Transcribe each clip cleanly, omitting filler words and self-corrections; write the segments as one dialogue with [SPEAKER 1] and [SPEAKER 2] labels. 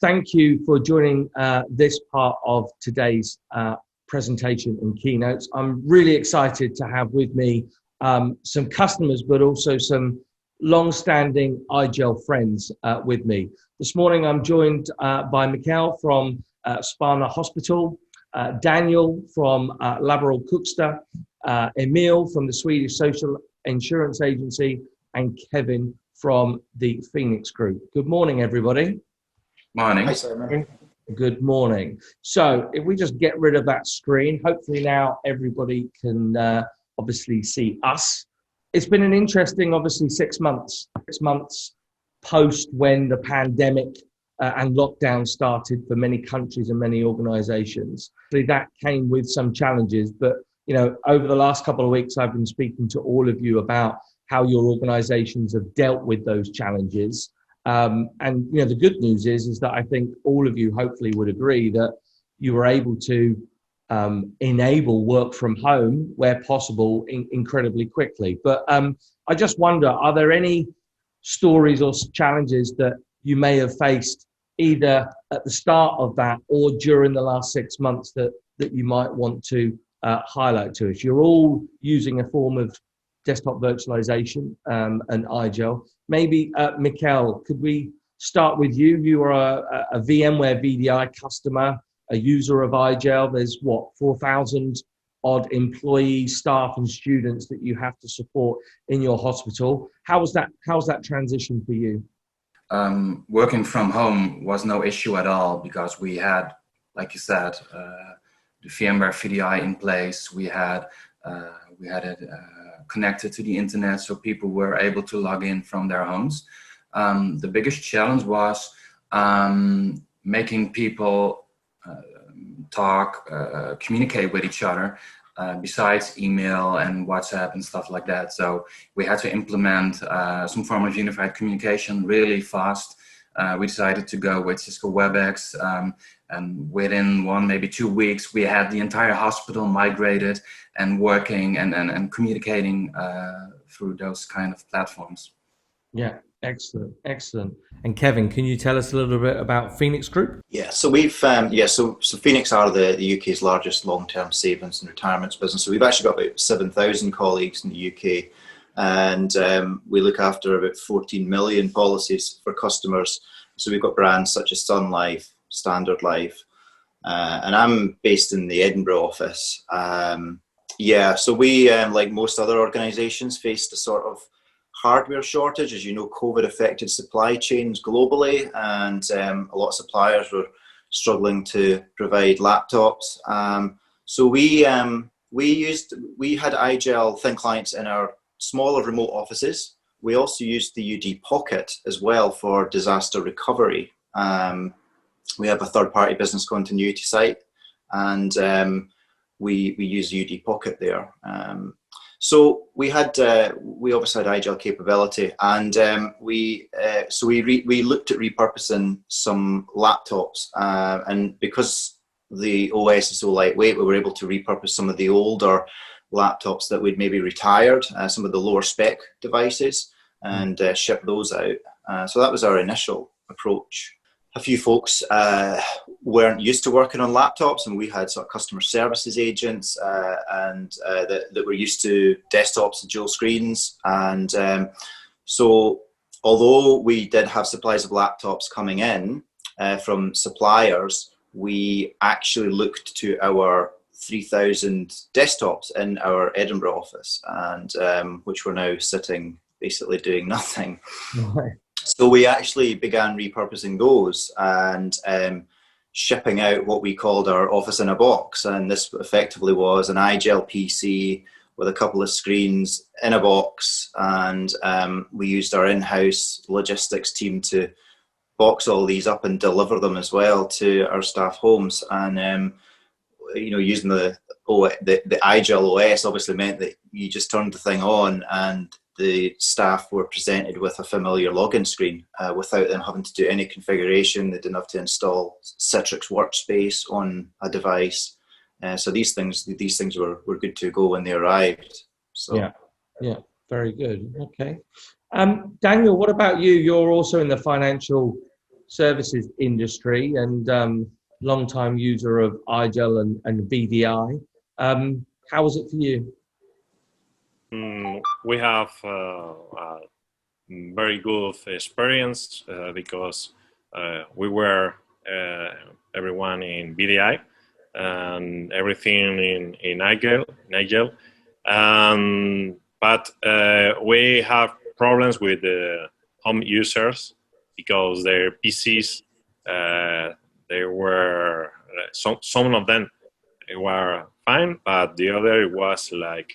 [SPEAKER 1] thank you for joining this part of today's presentation and keynotes. I'm really excited to have with me some customers, but also some long-standing IGEL friends with me. This morning, I'm joined by Mikkel from Spana Hospital, Daniel from Laboral Kuksta, Emil from the Swedish Social Insurance Agency, and Kevin from the Phoenix Group. Good morning, everybody.
[SPEAKER 2] Morning.
[SPEAKER 3] Hi, Simon.
[SPEAKER 1] Good morning. So if we just get rid of that screen, hopefully now everybody can obviously see us. It's been an interesting, obviously, 6 months post when the pandemic and lockdown started for many countries and many organizations. That came with some challenges, but you know, over the last couple of weeks, I've been speaking to all of you about how your organizations have dealt with those challenges. And you know, the good news is that I think all of you hopefully would agree that you were able to enable work from home where possible incredibly quickly. But I just wonder, are there any stories or challenges that you may have faced either at the start of that or during the last 6 months that you might want to highlight to us? You're all using a form of desktop virtualization and IGEL. Maybe, Mikkel, could we start with you? You are a VMware VDI customer, a user of IGEL. There's what, 4,000 odd employees, staff and students that you have to support in your hospital. How's that transition for you?
[SPEAKER 2] Working from home was no issue at all because we had, like you said, the VMware VDI in place. We had it connected to the internet, so people were able to log in from their homes. The biggest challenge was making people talk, communicate with each other, besides email and WhatsApp and stuff like that. So we had to implement some form of unified communication really fast. We decided to go with Cisco WebEx, and within 1, maybe 2 weeks, we had the entire hospital migrated and working and communicating through those kind of platforms.
[SPEAKER 1] Yeah, excellent. And Kevin, can you tell us a little bit about Phoenix Group?
[SPEAKER 3] Yeah, so we've so Phoenix are the UK's largest long-term savings and retirements business. So we've actually got about 7,000 colleagues in the UK, and we look after about 14 million policies for customers. So we've got brands such as Sun Life, Standard Life, and I'm based in the Edinburgh office. So we, like most other organisations, faced a sort of hardware shortage. As you know, COVID affected supply chains globally, and a lot of suppliers were struggling to provide laptops. So we had IGEL thin clients in our smaller remote offices. We also used the UD Pocket as well for disaster recovery. We have a third-party business continuity site, and we use UD Pocket there. So we obviously had IGEL capability, and we looked at repurposing some laptops, and because the OS is so lightweight, we were able to repurpose some of the older laptops that we'd maybe retired, some of the lower spec devices, and ship those out. So that was our initial approach. A few folks weren't used to working on laptops, and we had sort of customer services agents that were used to desktops and dual screens. And so although we did have supplies of laptops coming in from suppliers, we actually looked to our 3,000 desktops in our Edinburgh office, and which were now sitting basically doing nothing.
[SPEAKER 1] Right.
[SPEAKER 3] So we actually began repurposing those and shipping out what we called our office in a box. And this effectively was an IGEL PC with a couple of screens in a box. And we used our in-house logistics team to box all these up and deliver them as well to our staff homes. And, using the IGEL OS obviously meant that you just turned the thing on and the staff were presented with a familiar login screen without them having to do any configuration. They didn't have to install Citrix Workspace on a device. So these things were good to go when they arrived. So
[SPEAKER 1] yeah, very good. Okay, Daniel, what about you? You're also in the financial services industry and long-time user of IGEL and VDI. How was it for you?
[SPEAKER 4] We have a very good experience because we were everyone in VDI and everything in IGEL. But we have problems with the home users because their PCs, they were, some of them were fine, but the other was like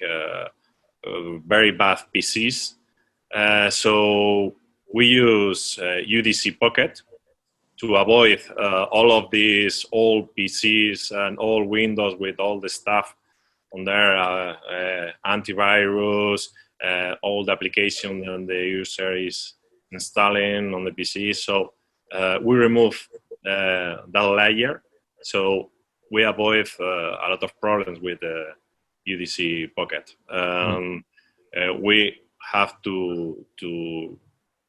[SPEAKER 4] very bad PCs. So we use UDC Pocket to avoid all of these old PCs and old Windows with all the stuff on there, antivirus, old application and the user is installing on the PC. So we remove that layer. So we avoid a lot of problems with the UDC Pocket. We have to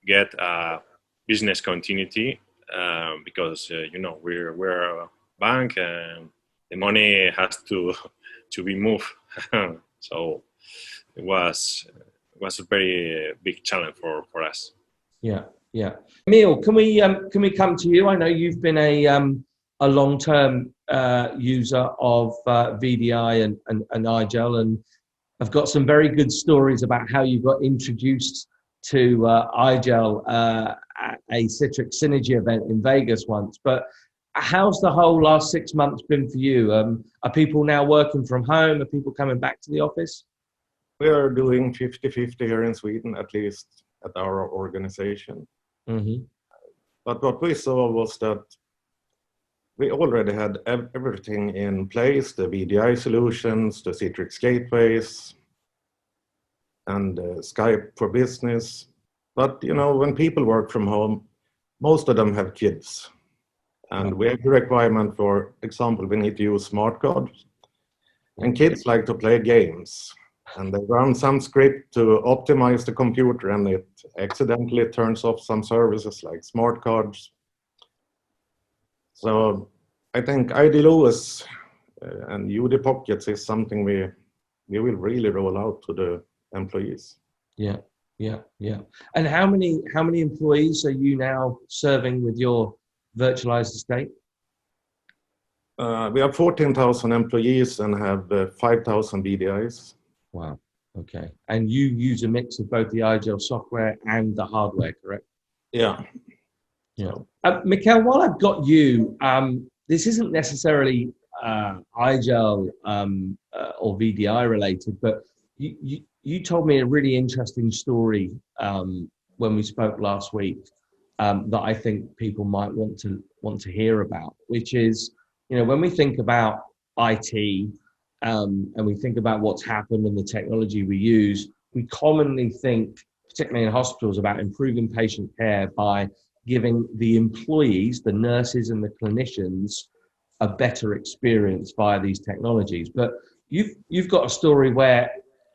[SPEAKER 4] get a business continuity because we're a bank and the money has to be moved. So it was a very big challenge for us.
[SPEAKER 1] Yeah. Emil, can we come to you? I know you've been a long-term user of VDI and IGEL, and I've got some very good stories about how you got introduced to IGEL at a Citrix Synergy event in Vegas once. But how's the whole last 6 months been for you? Are people now working from home? Are people coming back to the office?
[SPEAKER 5] We are doing 50-50 here in Sweden, at least at our organization.
[SPEAKER 1] Mm-hmm.
[SPEAKER 5] But what we saw was that we already had everything in place, the VDI solutions, the Citrix gateways, and Skype for business. But, when people work from home, most of them have kids. And we have the requirement, for example, we need to use smart cards. And kids like to play games. And they run some script to optimize the computer, and it accidentally turns off some services like smart cards. So I think IDLOS and UD Pockets is something we will really roll out to the employees.
[SPEAKER 1] Yeah. And how many employees are you now serving with your virtualized estate?
[SPEAKER 5] We have 14,000 employees and have 5,000 VDIs.
[SPEAKER 1] Wow. Okay. And you use a mix of both the IGEL software and the hardware, correct?
[SPEAKER 5] Yeah.
[SPEAKER 1] Mikkel, while I've got you, this isn't necessarily IGEL or VDI related, but you told me a really interesting story when we spoke last week that I think people might want to hear about, which is, when we think about IT and we think about what's happened and the technology we use, we commonly think, particularly in hospitals, about improving patient care by giving the employees, the nurses and the clinicians, a better experience via these technologies. But you've got a story where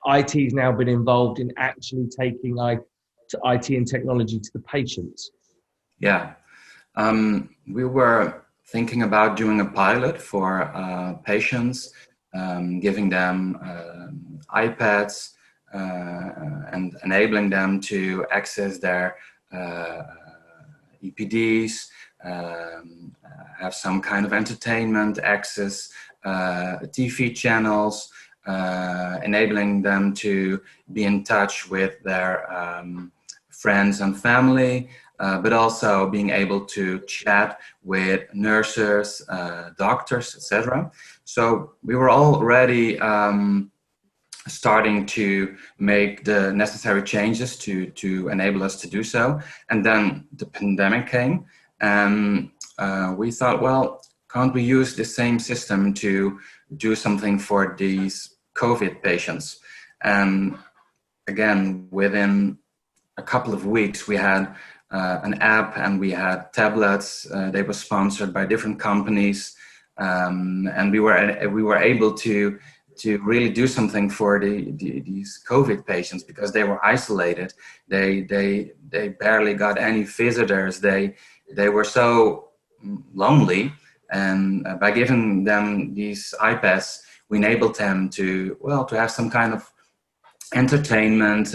[SPEAKER 1] IT has now been involved in actually taking IT and technology to the patients.
[SPEAKER 2] Yeah, we were thinking about doing a pilot for patients, giving them iPads and enabling them to access their EPDs, have some kind of entertainment access, TV channels, enabling them to be in touch with their friends and family, but also being able to chat with nurses, doctors, etc. So we were already starting to make the necessary changes to enable us to do so. And then the pandemic came, and we thought, well, can't we use the same system to do something for these COVID patients? And again, within a couple of weeks, we had an app and we had tablets. They were sponsored by different companies, and we were able to really do something for these COVID patients because they were isolated. They barely got any visitors. They they were so lonely, and by giving them these iPads, we enabled them to, well, to have some kind of entertainment,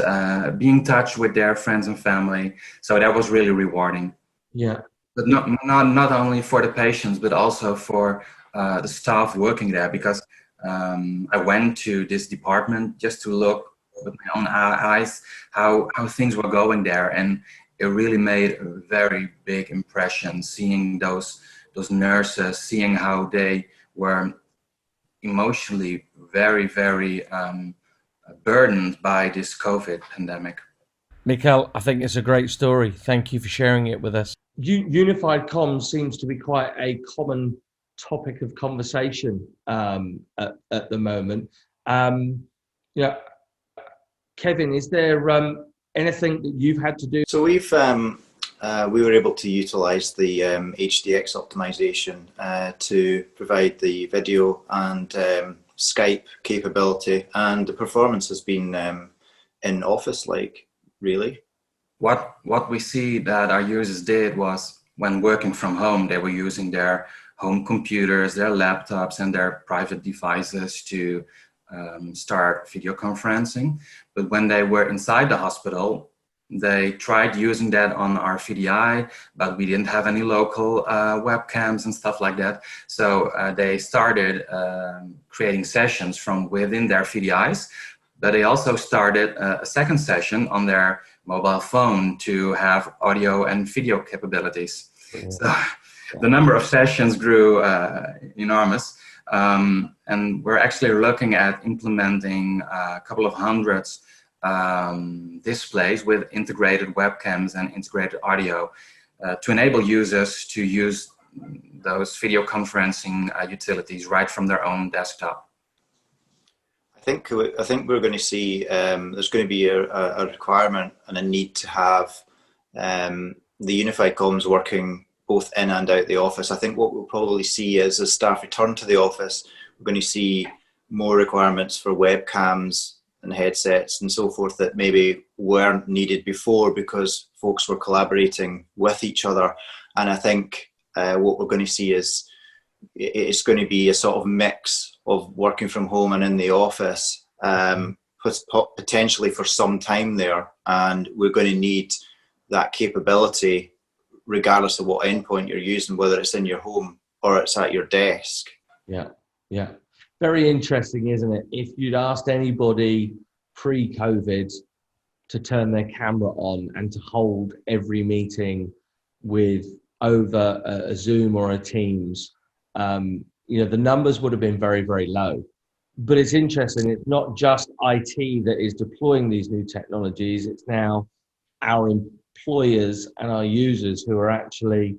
[SPEAKER 2] be in touch with their friends and family. So that was really rewarding.
[SPEAKER 1] Yeah.
[SPEAKER 2] But not only for the patients, but also for the staff working there, because I went to this department just to look with my own eyes how things were going there, and it really made a very big impression seeing those nurses, seeing how they were emotionally very, very burdened by this COVID pandemic.
[SPEAKER 1] Mikkel, I think it's a great story. Thank you for sharing it with us. Unified comms seems to be quite a common topic of conversation at the moment. Yeah, Kevin, is there anything that you've had to do?
[SPEAKER 3] So we were able to utilize the HDX optimization to provide the video and Skype capability, and the performance has been in office-like, really.
[SPEAKER 2] What we see that our users did was, when working from home, they were using their home computers, their laptops, and their private devices to start video conferencing. But when they were inside the hospital, they tried using that on our VDI, but we didn't have any local webcams and stuff like that. So they started creating sessions from within their VDIs, but they also started a second session on their mobile phone to have audio and video capabilities. Yeah. So the number of sessions grew enormous. And we're actually looking at implementing a couple of hundreds displays with integrated webcams and integrated audio to enable users to use those video conferencing utilities right from their own desktop.
[SPEAKER 3] I think we're going to see there's going to be a requirement and a need to have the unified comms working both in and out the office. I think what we'll probably see is, as staff return to the office, we're going to see more requirements for webcams and headsets and so forth that maybe weren't needed before because folks were collaborating with each other. And I think what we're going to see is it's going to be a sort of mix of working from home and in the office, potentially for some time there. And we're going to need that capability regardless of what endpoint you're using, whether it's in your home or it's at your desk.
[SPEAKER 1] Yeah, yeah. Very interesting, isn't it? If you'd asked anybody pre-COVID to turn their camera on and to hold every meeting with over a Zoom or a Teams, the numbers would have been very, very low. But it's interesting, it's not just IT that is deploying these new technologies, it's now our employers and our users who are actually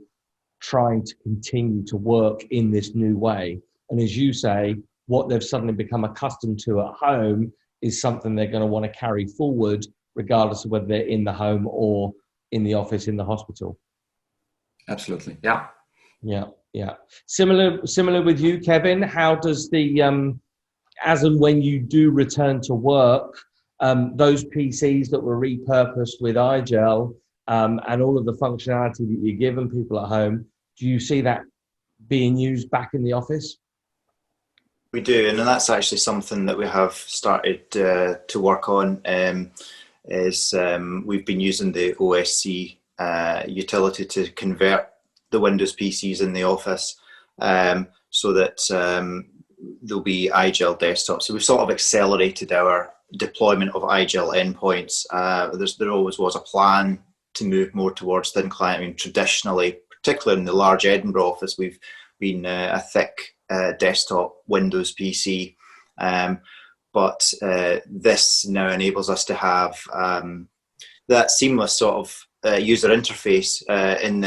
[SPEAKER 1] trying to continue to work in this new way. And as you say, what they've suddenly become accustomed to at home is something they're going to want to carry forward, regardless of whether they're in the home or in the office, in the hospital.
[SPEAKER 2] Absolutely, yeah.
[SPEAKER 1] Yeah, yeah. Similar with you, Kevin. How does the, as and when you do return to work, those PCs that were repurposed with IGEL and all of the functionality that you're giving people at home, do you see that being used back in the office?
[SPEAKER 3] We do, and that's actually something that we have started to work on. We've been using the OSC utility to convert the Windows PCs in the office so that there'll be IGEL desktops. So we've sort of accelerated our deployment of IGEL endpoints. There always was a plan to move more towards thin client. I mean, traditionally, particularly in the large Edinburgh office, we've been a thick desktop Windows PC, but this now enables us to have that seamless sort of user interface in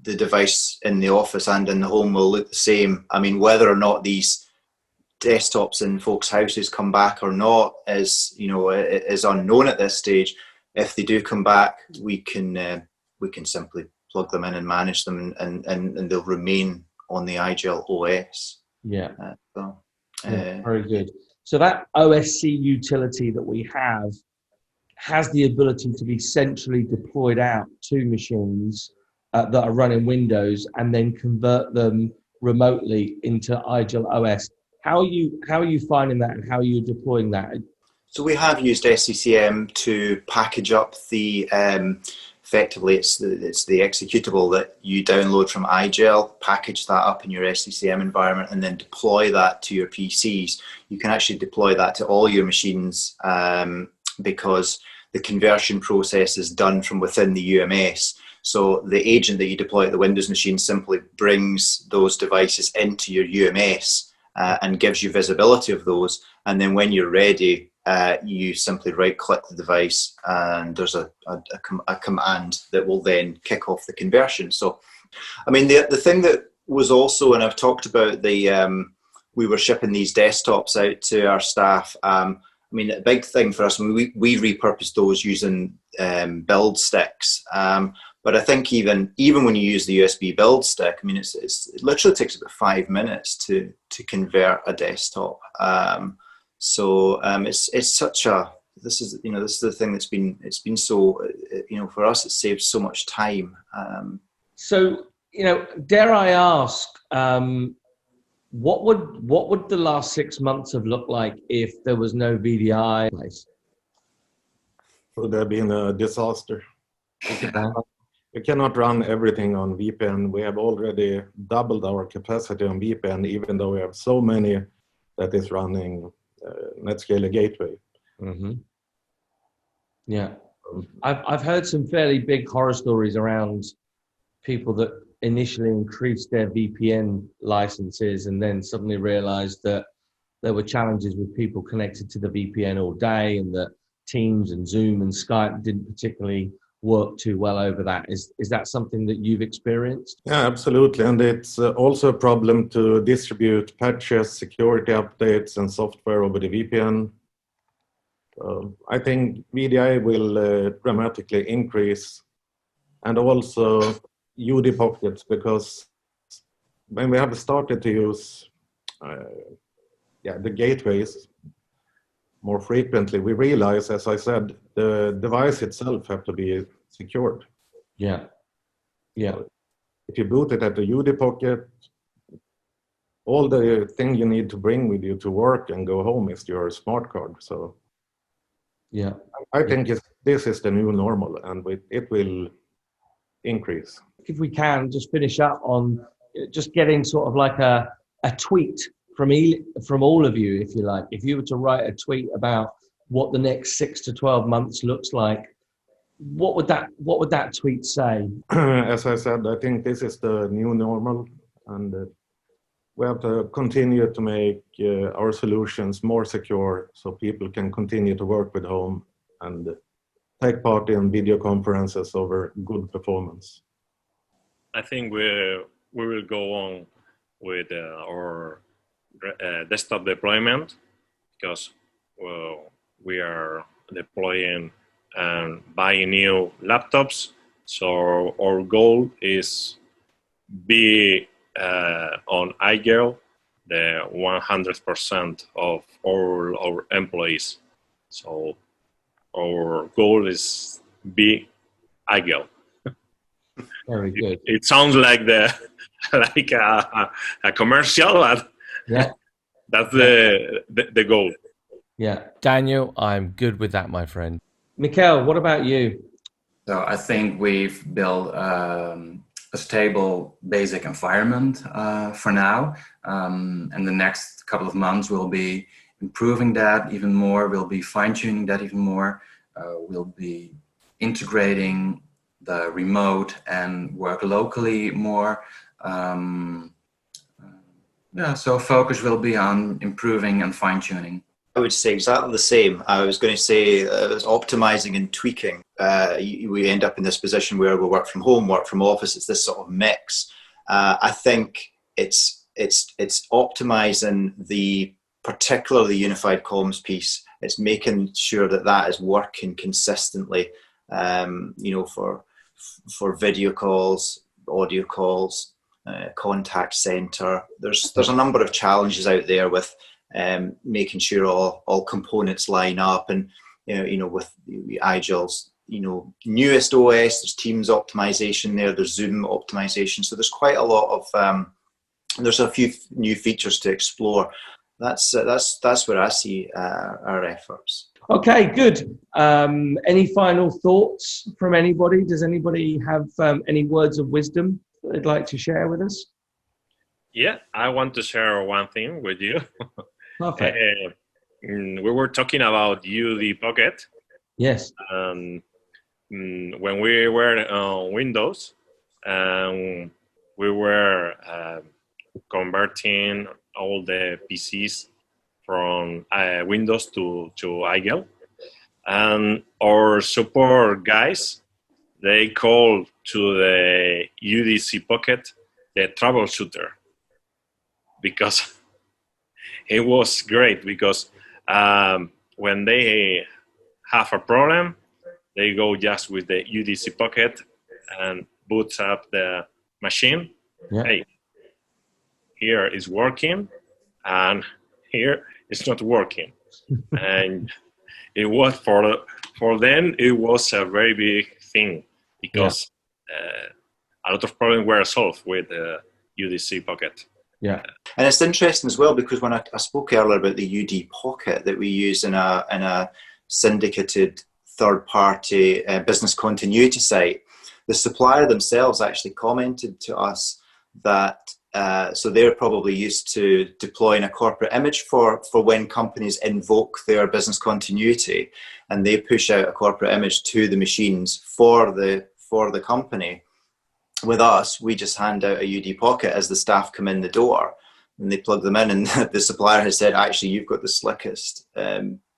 [SPEAKER 3] the device in the office and in the home will look the same. I mean, whether or not these desktops in folks' houses come back or not is unknown at this stage. If they do come back, we can simply plug them in and manage them, and they'll remain on the IGEL OS.
[SPEAKER 1] Yeah. Very good. So that OSC utility that we have has the ability to be centrally deployed out to machines that are running Windows and then convert them remotely into IGEL OS. How are you finding that, and how are you deploying that?
[SPEAKER 3] So we have used SCCM to package up the effectively it's the executable that you download from IGEL, package that up in your SCCM environment, and then deploy that to your PCs. You can actually deploy that to all your machines because the conversion process is done from within the UMS. So the agent that you deploy at the Windows machine simply brings those devices into your UMS and gives you visibility of those. And then when you're ready, you simply right-click the device, and there's a command that will then kick off the conversion. So, I mean, the thing that was also, and I've talked about we were shipping these desktops out to our staff. I mean, a big thing for us, we repurposed those using build sticks. But I think even when you use the USB build stick, I mean, it literally takes about 5 minutes to convert a desktop. So it's such a, this is the thing it's been so, for us, it saves so much time.
[SPEAKER 1] So, dare I ask, what would the last 6 months have looked like if there was no VDI in place?
[SPEAKER 5] Would have been a disaster. We cannot run everything on VPN. We have already doubled our capacity on VPN, even though we have so many that is running NetScaler Gateway.
[SPEAKER 1] Mm-hmm. Yeah, I've heard some fairly big horror stories around people that initially increased their VPN licenses and then suddenly realized that there were challenges with people connected to the VPN all day, and that Teams and Zoom and Skype didn't particularly work too well over that. Is that something that you've experienced?
[SPEAKER 5] Yeah, absolutely. And it's also a problem to distribute patches, security updates, and software over the VPN. I think VDI will dramatically increase, and also UD pockets, because when we have started to use the gateways more frequently, we realize, as I said, the device itself have to be secured.
[SPEAKER 1] Yeah.
[SPEAKER 5] If you boot it at the UD pocket, all the thing you need to bring with you to work and go home is your smart card. So
[SPEAKER 1] yeah,
[SPEAKER 5] I think this is the new normal, and it will increase.
[SPEAKER 1] If we can just finish up on just getting sort of like a tweet from all of you, if you like. If you were to write a tweet about what the next 6 to 12 months looks like, what would that tweet say?
[SPEAKER 5] As I said, I think this is the new normal, and we have to continue to make our solutions more secure so people can continue to work with home and take part in video conferences over good performance.
[SPEAKER 4] I think we will go on with our desktop deployment, because we are deploying and buying new laptops. So our goal is be on IGEL, the 100% of all our employees. So our goal is be IGEL.
[SPEAKER 1] Very good.
[SPEAKER 4] It sounds like a commercial, but
[SPEAKER 1] yeah,
[SPEAKER 4] that's the goal.
[SPEAKER 1] Yeah,
[SPEAKER 6] Daniel, I'm good with that, my friend.
[SPEAKER 1] Mikhail, what about you?
[SPEAKER 2] So I think we've built a stable basic environment for now. And the next couple of months we'll be improving that even more. We'll be fine-tuning that even more. We'll be integrating the remote and work locally more. So focus will be on improving and fine-tuning.
[SPEAKER 3] I would say exactly the same. I was going to say optimizing and tweaking. We end up in this position where we work from home, work from office. It's this sort of mix. I think it's optimizing particularly the unified comms piece. It's making sure that is working consistently. For video calls, audio calls, contact center. There's a number of challenges out there with making sure all components line up, and with IGEL's newest OS. There's Teams optimization there. There's Zoom optimization. So there's quite a lot of there's a few new features to explore. That's where I see our efforts.
[SPEAKER 1] Okay, good. Any final thoughts from anybody? Does anybody have any words of wisdom that they'd like to share with us?
[SPEAKER 4] Yeah, I want to share one thing with you.
[SPEAKER 1] Perfect.
[SPEAKER 4] We were talking about UD Pocket.
[SPEAKER 1] Yes.
[SPEAKER 4] When we were on Windows, we were converting all the PCs from Windows to IGEL, and our support guys, they called to the UDC Pocket the troubleshooter, because it was great, because when they have a problem, they go just with the UDC Pocket and boots up the machine.
[SPEAKER 1] Yeah.
[SPEAKER 4] Hey, here is working, and here it's not working. And it was for them, it was a very big thing, because a lot of problems were solved with UDC Pocket.
[SPEAKER 1] Yeah.
[SPEAKER 3] And it's interesting as well, because when I spoke earlier about the UD Pocket that we use in a syndicated third-party business continuity site, the supplier themselves actually commented to us that so they're probably used to deploying a corporate image for when companies invoke their business continuity, and they push out a corporate image to the machines for the company. With us, we just hand out a UD Pocket as the staff come in the door, and they plug them in, and the supplier has said, actually, you've got the slickest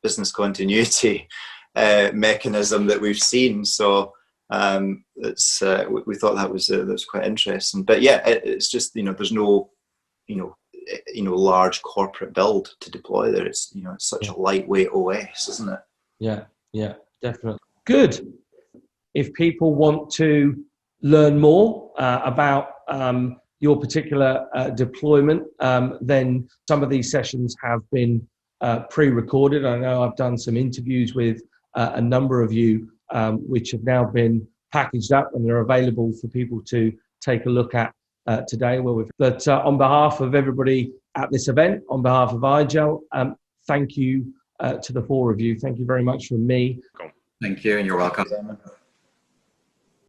[SPEAKER 3] business continuity mechanism that we've seen. So we thought that was quite interesting. But yeah, it's just, there's no large corporate build to deploy there. It's it's such a lightweight OS, isn't it?
[SPEAKER 1] Yeah, definitely. Good. If people want to learn more about your particular deployment, then some of these sessions have been pre-recorded. I know I've done some interviews with a number of you, which have now been packaged up, and they're available for people to take a look at today. But on behalf of everybody at this event, on behalf of IGEL, thank you to the four of you. Thank you very much from me.
[SPEAKER 2] Thank you, and you're welcome.